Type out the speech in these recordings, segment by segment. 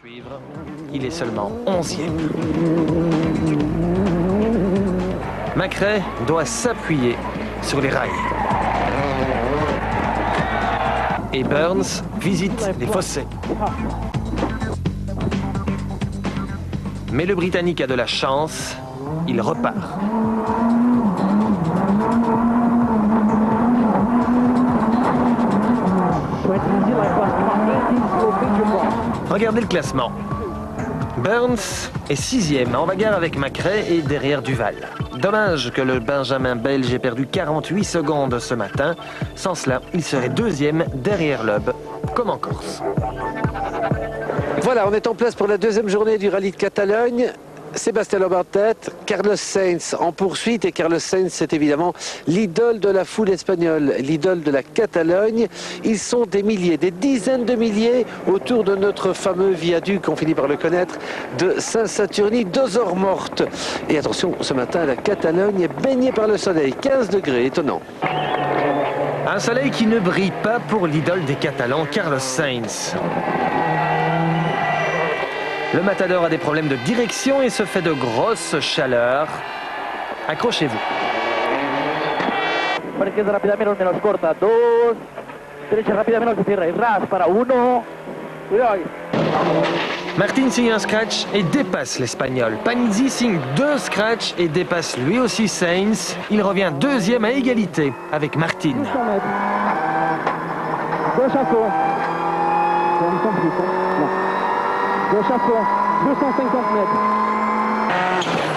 Suivre, il est seulement 11e. Macrae doit s'appuyer sur les rails. Et Burns visite les fossés. Mais le Britannique a de la chance, il repart. Regardez le classement. Burns est 6e, en bagarre avec Macrae et derrière Duval. Dommage que le Benjamin belge ait perdu 48 secondes ce matin. Sans cela, il serait 2e derrière Loeb, comme en Corse. Voilà, on est en place pour la deuxième journée du rallye de Catalogne. Sébastien Loeb en tête, Carlos Sainz en poursuite, et Carlos Sainz, c'est évidemment l'idole de la foule espagnole, l'idole de la Catalogne. Ils sont des milliers, des dizaines de milliers autour de notre fameux viaduc, on finit par le connaître, de Saint-Saturni, 2 heures mortes. Et attention, ce matin, la Catalogne est baignée par le soleil, 15 degrés, étonnant. Un soleil qui ne brille pas pour l'idole des Catalans, Carlos Sainz. Le Matador a des problèmes de direction et se fait de grosses chaleurs. Accrochez-vous. Martin signe un scratch et dépasse l'Espagnol. Panizzi signe 2 scratchs et dépasse lui aussi Sainz. Il revient 2e à égalité avec Martin.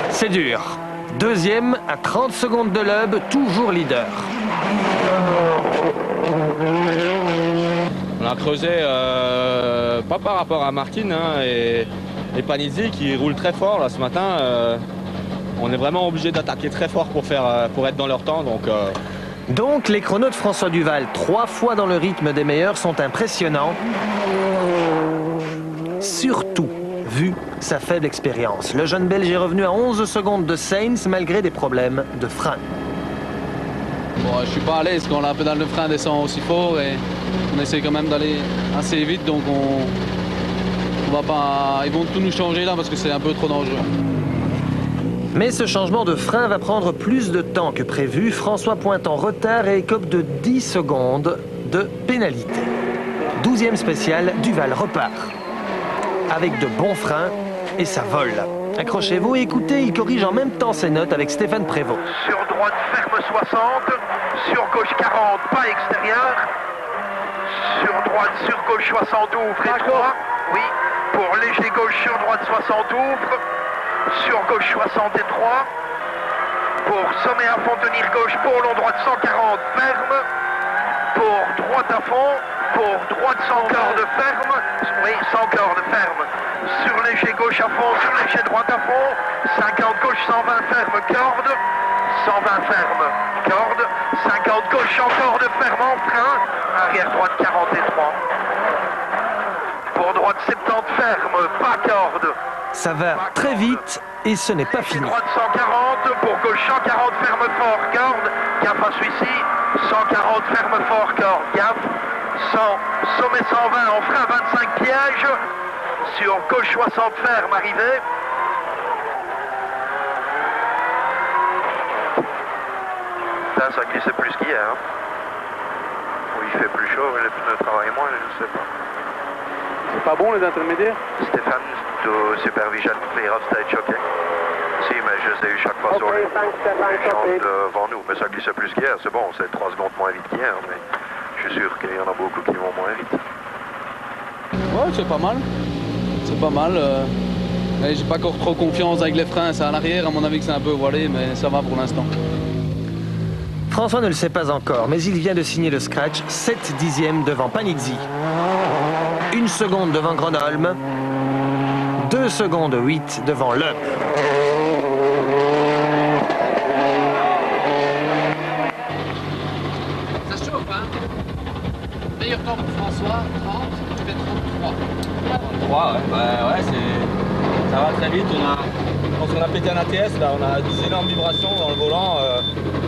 C'est dur. 2e à 30 secondes de Loeb, toujours leader. On a creusé, pas par rapport à Martin et Panizzi qui roulent très fort là, ce matin. On est vraiment obligé d'attaquer très fort pour être dans leur temps. Donc les chronos de François Duval, 3 fois dans le rythme des meilleurs, sont impressionnants. Surtout vu sa faible expérience. Le jeune Belge est revenu à 11 secondes de Sainz malgré des problèmes de frein. Bon, je suis pas à l'aise quand la pédale de frein descend aussi fort et on essaie quand même d'aller assez vite, donc on va pas, ils vont tout nous changer là parce que c'est un peu trop dangereux. Mais ce changement de frein va prendre plus de temps que prévu. François pointe en retard et écope de 10 secondes de pénalité. 12e spécial, Duval repart. Avec de bons freins et ça vole. Accrochez-vous et écoutez, il corrige en même temps ses notes avec Stéphane Prévost. Sur droite, ferme 60. Sur gauche, 40, pas extérieur. Sur droite, sur gauche, 60, ouvre et 3. Oui, pour léger gauche, sur droite, 60, ouvre. Sur gauche, 60 et 3. Pour sommet à fond, tenir gauche, pour long droite, 140, ferme. Pour droite à fond. Pour droite sans corde ferme, oui, sans corde ferme. Sur léger gauche à fond, sur léger droite à fond. 50 gauche, 120 ferme, corde. 120 ferme, corde. 50 gauche en corde ferme en frein. Arrière droite 43. Pour droite 70 ferme, pas corde. Ça va très vite et ce n'est pas fini. Droite 140, pour gauche 140 ferme fort, corde. Gaffe à celui-ci. 140 ferme fort, corde, gaffe. 100, sommet 120 en frein, 25 pièges. Sur gauche 60 ferme, arrivée. Là, ça glissait plus qu'hier. Hein. Ou il fait plus chaud, les pneus travaillent moins, je ne sais pas. C'est pas bon les intermédiaires? Stéphane, de Supervision Clear of Stage, ok. Si, mais je les ai eu chaque fois sur les chances devant nous. Mais ça glissait plus qu'hier, c'est bon, c'est 3 secondes moins vite qu'hier. Mais je suis sûr qu'il y en a beaucoup qui vont moins vite. Ouais, c'est pas mal. C'est pas mal. J'ai pas encore trop confiance avec les freins. C'est à l'arrière, à mon avis que c'est un peu voilé, mais ça va pour l'instant. François ne le sait pas encore, mais il vient de signer le scratch, 7 dixièmes devant Panizzi. 1 seconde devant Gronholm. 2 secondes 8 devant Loeb. Ça chauffe, hein? Meilleur temps pour François, 30, tu fais 33. 3, ouais, ça va très vite. Quand on a pété un ATS, là, on a des énormes vibrations dans le volant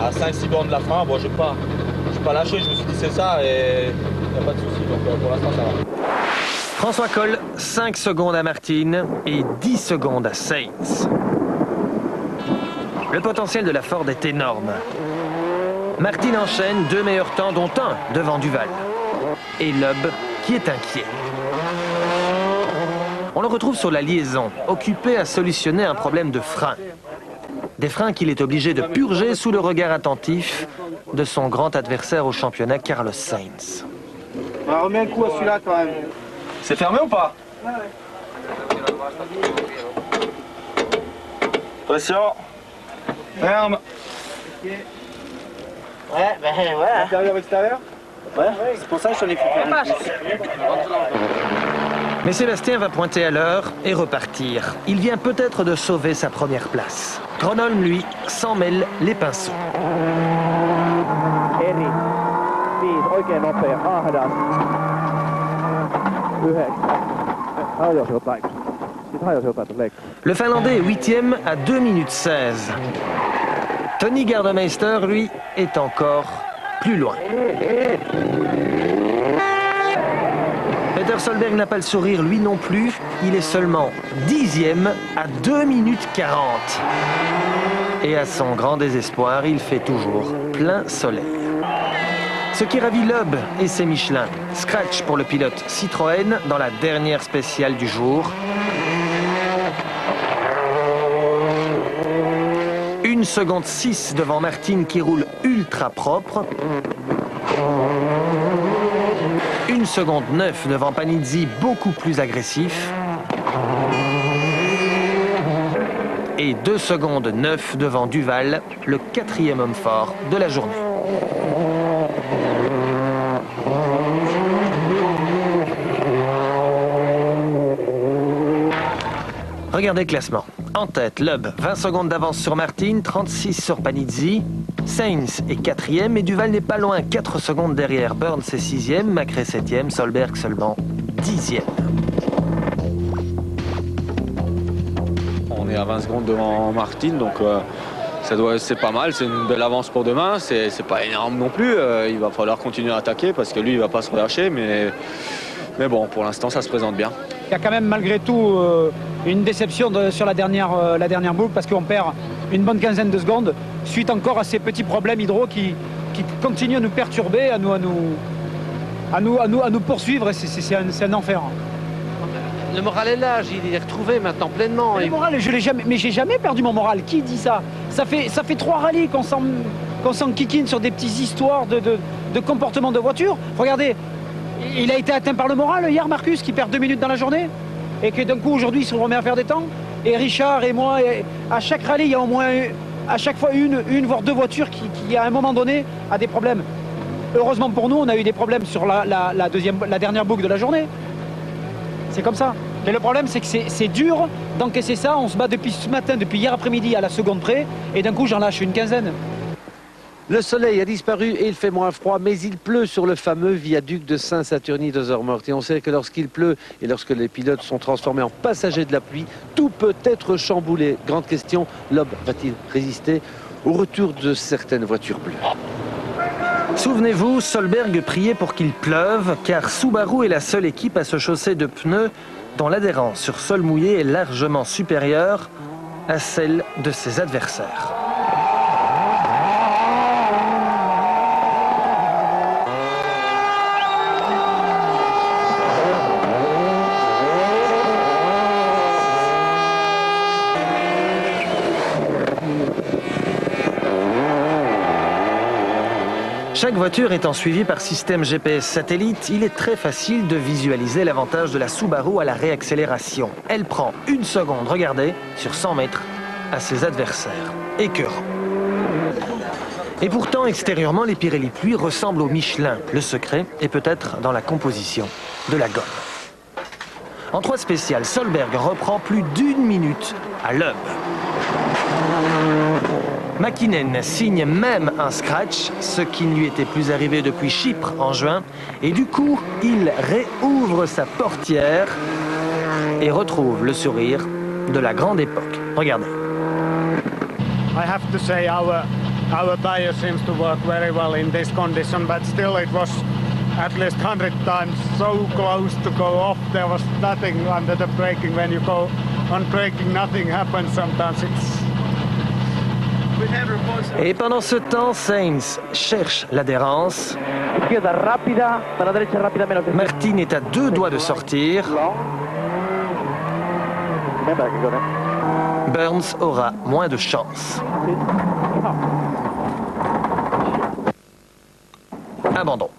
à 5-6 bornes de la fin. Bon, je n'ai pas lâché, je me suis dit c'est ça et il n'y a pas de souci. Donc pour l'instant, ça va. François colle 5 secondes à Martin et 10 secondes à Sainz. Le potentiel de la Ford est énorme. Martin enchaîne 2 meilleurs temps, dont un devant Duval. Et Loeb qui est inquiet. On le retrouve sur la liaison, occupé à solutionner un problème de frein. Des freins qu'il est obligé de purger sous le regard attentif de son grand adversaire au championnat, Carlos Sainz. On remet un coup à celui-là quand même. C'est fermé ou pas? Pression. Ferme. Ouais, ben ouais. Intérieur, extérieur? Ouais, c'est pour ça que je l'ai fait faire. Mais Sébastien va pointer à l'heure et repartir. Il vient peut-être de sauver sa première place. Gronholm, lui, s'en mêle les pinceaux. Eri. Viis, oikein nopea. Ahdas. 9. Hajosi jotain. Sitten hajosi jotain tuon leikkaan. Le Finlandais est 8e à 2 minutes 16. Tony Gardemeister, lui, est encore plus loin. Peter Solberg n'a pas le sourire, lui non plus. Il est seulement 10e à 2 minutes 40. Et à son grand désespoir, il fait toujours plein soleil. Ce qui ravit Loeb et ses Michelin. Scratch pour le pilote Citroën dans la dernière spéciale du jour. 1 seconde 6 devant Martin qui roule ultra propre. 1 seconde 9 devant Panizzi, beaucoup plus agressif. Et 2 secondes 9 devant Duval, le 4e homme fort de la journée. Regardez le classement. En tête, Loeb, 20 secondes d'avance sur Martin, 36 sur Panizzi. Sainz est 4e et Duval n'est pas loin, 4 secondes derrière. Burns est 6e, Macrae 7e, Solberg seulement 10e. On est à 20 secondes devant Martin, donc c'est pas mal, c'est une belle avance pour demain. C'est pas énorme non plus, il va falloir continuer à attaquer parce que lui il va pas se relâcher, mais bon, pour l'instant ça se présente bien. Il y a quand même malgré tout une déception sur la dernière boucle parce qu'on perd une bonne quinzaine de secondes suite encore à ces petits problèmes hydro qui continuent à nous perturber, à nous poursuivre, et c'est un enfer. Le moral est là, il est retrouvé maintenant pleinement. Le moral, j'ai jamais perdu mon moral. Qui dit ça? Ça fait 3 rallyes qu'on s'enquiquine sur des petites histoires de comportement de voiture. Regardez, il a été atteint par le moral hier, Marcus, qui perd 2 minutes dans la journée, et que d'un coup aujourd'hui il se remet à faire des temps. Et Richard et moi, à chaque rallye, il y a au moins à chaque fois une voire 2 voitures qui à un moment donné a des problèmes. Heureusement pour nous, on a eu des problèmes sur la dernière boucle de la journée. C'est comme ça. Mais le problème, c'est que c'est dur d'encaisser ça. On se bat depuis ce matin, depuis hier après-midi à la seconde près, et d'un coup j'en lâche une quinzaine. Le soleil a disparu et il fait moins froid, mais il pleut sur le fameux viaduc de Saint-Saturnin-d'Ozermatt. Et on sait que lorsqu'il pleut et lorsque les pilotes sont transformés en passagers de la pluie, tout peut être chamboulé. Grande question, Loeb va-t-il résister au retour de certaines voitures bleues? Souvenez-vous, Solberg priait pour qu'il pleuve, car Subaru est la seule équipe à se chausser de pneus dont l'adhérence sur sol mouillé est largement supérieure à celle de ses adversaires. Chaque voiture étant suivie par système GPS satellite, il est très facile de visualiser l'avantage de la Subaru à la réaccélération. Elle prend 1 seconde, regardez, sur 100 mètres à ses adversaires. Écœurant. Et pourtant, extérieurement, les Pirelli Pluie ressemblent aux Michelin. Le secret est peut-être dans la composition de la gomme. En 3 spéciales, Solberg reprend plus d'1 minute à Loeb. Mäkinen signe même un scratch, ce qui ne lui était plus arrivé depuis Chypre en juin. Et du coup, il réouvre sa portière et retrouve le sourire de la grande époque. Regardez. I have to say our tire seems to work very well in this condition, but still it was at least 100 times so close to go off. There was nothing under the braking. When you go on braking, nothing happens. Sometimes it's... Et pendant ce temps, Sainz cherche l'adhérence. Martin est à 2 doigts de sortir. Burns aura moins de chance. Abandon.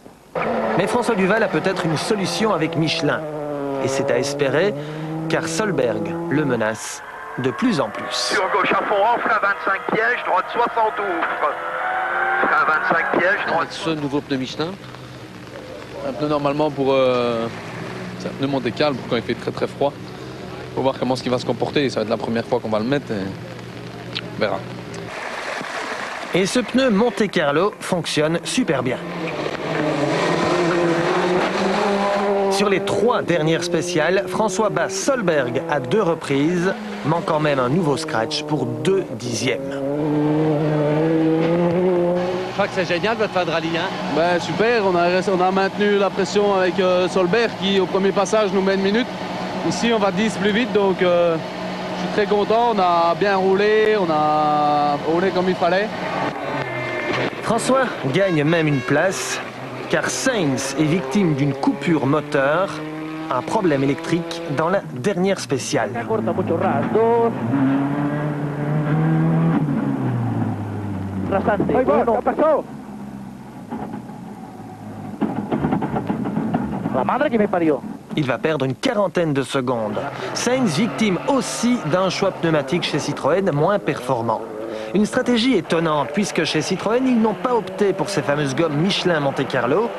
Mais François Duval a peut-être une solution avec Michelin. Et c'est à espérer, car Solberg le menace de plus en plus. Sur gauche à fond, en frein 25 pièges, droite 72. Frein 25 pièges, droite. Ce nouveau pneu Michelin, un pneu normalement pour... c'est un pneu Monte Carlo pour quand il fait très très froid. Il faut voir comment il va se comporter. Ça va être la première fois qu'on va le mettre. Et on verra. Et ce pneu Monte Carlo fonctionne super bien. Sur les 3 dernières spéciales, François bat Solberg à 2 reprises, manquant même un nouveau scratch pour 2 dixièmes. Je crois que c'est génial votre fin de rallye. Hein? Ben, super, on a maintenu la pression avec Solberg qui au premier passage nous met 1 minute. Ici on va 10 plus vite, donc je suis très content, on a bien roulé, on a roulé comme il fallait. François gagne même une place, car Sainz est victime d'une coupure moteur, un problème électrique dans la dernière spéciale. Il va perdre une 40aine de secondes. Sainz victime aussi d'un choix pneumatique chez Citroën moins performant. Une stratégie étonnante puisque chez Citroën, ils n'ont pas opté pour ces fameuses gommes Michelin Monte Carlo,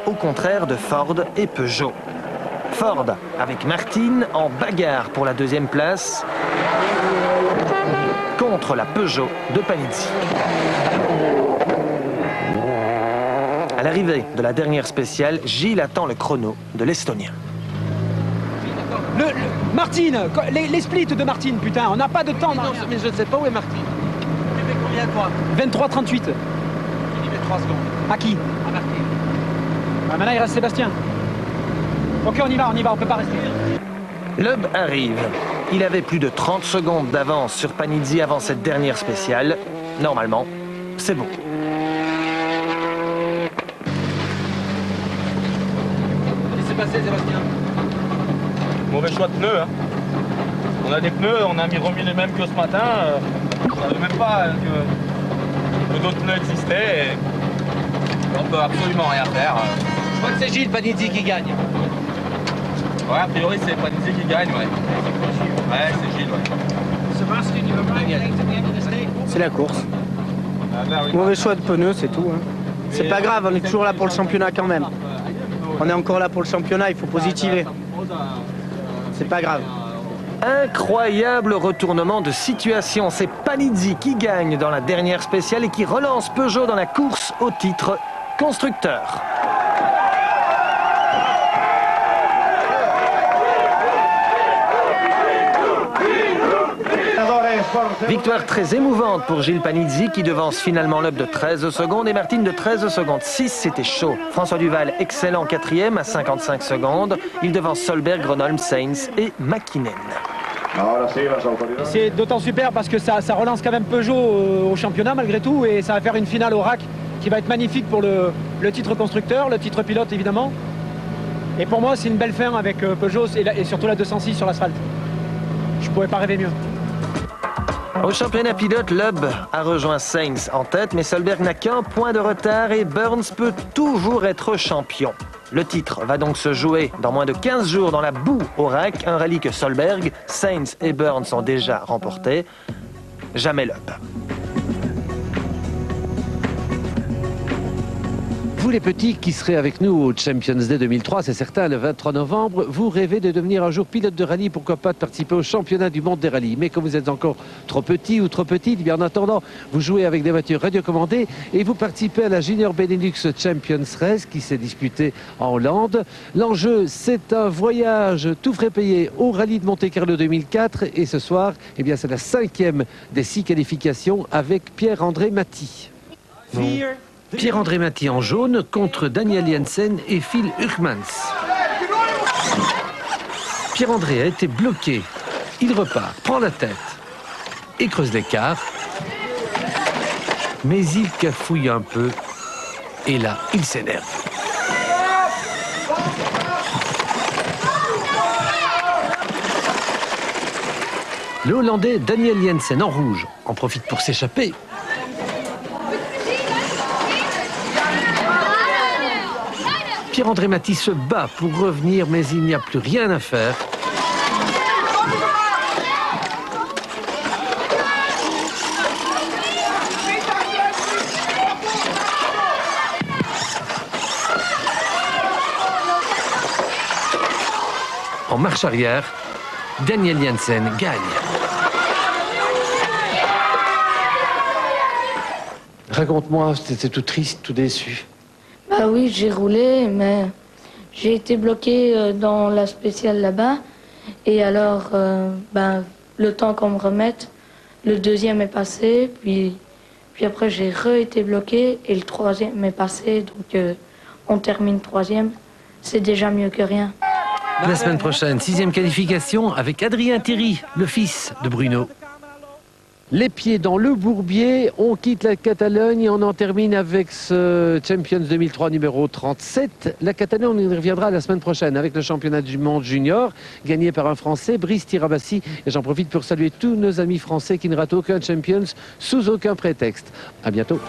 au contraire de Ford et Peugeot. Ford avec Martin en bagarre pour la 2e place contre la Peugeot de Panizzi. À l'arrivée de la dernière spéciale, Gilles attend le chrono de l'Estonien. Martine, les splits de Martine, putain, on n'a pas de temps. Non, mais je ne sais pas où est Martine. Tu fais combien toi 23-38. Tu dis 3 secondes. À qui? À Martine. Ah, maintenant il reste Sébastien. Ok, on y va, on peut pas rester. Loeb arrive. Il avait plus de 30 secondes d'avance sur Panizzi avant cette dernière spéciale. Normalement, c'est bon. Qu'est-ce qui s'est passé, Sébastien? Mauvais choix de pneus. Hein. On a des pneus, on a remis les mêmes que ce matin. Je ne savais même pas que d'autres pneus existaient. Et on peut absolument rien faire. Je crois que c'est Gilles Panizzi qui gagne. Ouais, a priori c'est Panizzi qui gagne, ouais. Ouais, c'est Gilles, ouais. C'est la course. Mauvais choix de pneus, c'est tout. Hein. C'est pas grave, on est toujours là pour le championnat quand même. On est encore là pour le championnat, il faut positiver. C'est pas grave. Incroyable retournement de situation. C'est Panizzi qui gagne dans la dernière spéciale et qui relance Peugeot dans la course au titre constructeur. Victoire très émouvante pour Gilles Panizzi qui devance finalement Loeb de 13 secondes et Martin de 13 secondes. 6, c'était chaud. François Duval, excellent 4e à 55 secondes. Il devance Solberg, Gronholm, Sainz et Mäkinen. C'est d'autant super parce que ça relance quand même Peugeot au championnat malgré tout et ça va faire une finale au RAC qui va être magnifique pour le titre constructeur, le titre pilote évidemment. Et pour moi c'est une belle fin avec Peugeot et surtout la 206 sur l'asphalte. Je pourrais pas rêver mieux. Au championnat pilote, Loeb a rejoint Sainz en tête, mais Solberg n'a qu'un point de retard et Burns peut toujours être champion. Le titre va donc se jouer dans moins de 15 jours dans la boue au RAC, un rallye que Solberg, Sainz et Burns ont déjà remporté. Jamais Loeb. Vous les petits qui serez avec nous au Champions Day 2003, c'est certain, le 23 novembre, vous rêvez de devenir un jour pilote de rallye, pourquoi pas de participer au championnat du monde des rallyes. Mais comme vous êtes encore trop petit ou trop petite, bien en attendant, vous jouez avec des voitures radiocommandées et vous participez à la Junior Benelux Champions Race qui s'est disputée en Hollande. L'enjeu, c'est un voyage tout frais payé au rallye de Monte Carlo 2004 et ce soir, eh bien, c'est la 5e des 6 qualifications avec Pierre-André Maty. Pierre-André Mathy en jaune contre Daniel Jensen et Phil Hugmans. Pierre-André a été bloqué. Il repart, prend la tête et creuse l'écart. Mais il cafouille un peu. Et là, il s'énerve. Le Hollandais Daniel Jensen en rouge en profite pour s'échapper. Pierre-André Mathy se bat pour revenir, mais il n'y a plus rien à faire. En marche arrière, Daniel Jensen gagne. Raconte-moi, c'était tout triste, tout déçu. Bah oui, j'ai roulé, mais j'ai été bloqué dans la spéciale là-bas. Et alors, le temps qu'on me remette, le deuxième est passé, puis après j'ai re-été bloqué et le troisième est passé, donc on termine troisième. C'est déjà mieux que rien. La semaine prochaine, 6e qualification avec Adrien Thierry, le fils de Bruno. Les pieds dans le bourbier, on quitte la Catalogne et on en termine avec ce Champions 2003 numéro 37. La Catalogne, on y reviendra la semaine prochaine avec le championnat du monde junior, gagné par un Français, Brice Tirabassi. Et j'en profite pour saluer tous nos amis français qui ne ratent aucun Champions sous aucun prétexte. À bientôt.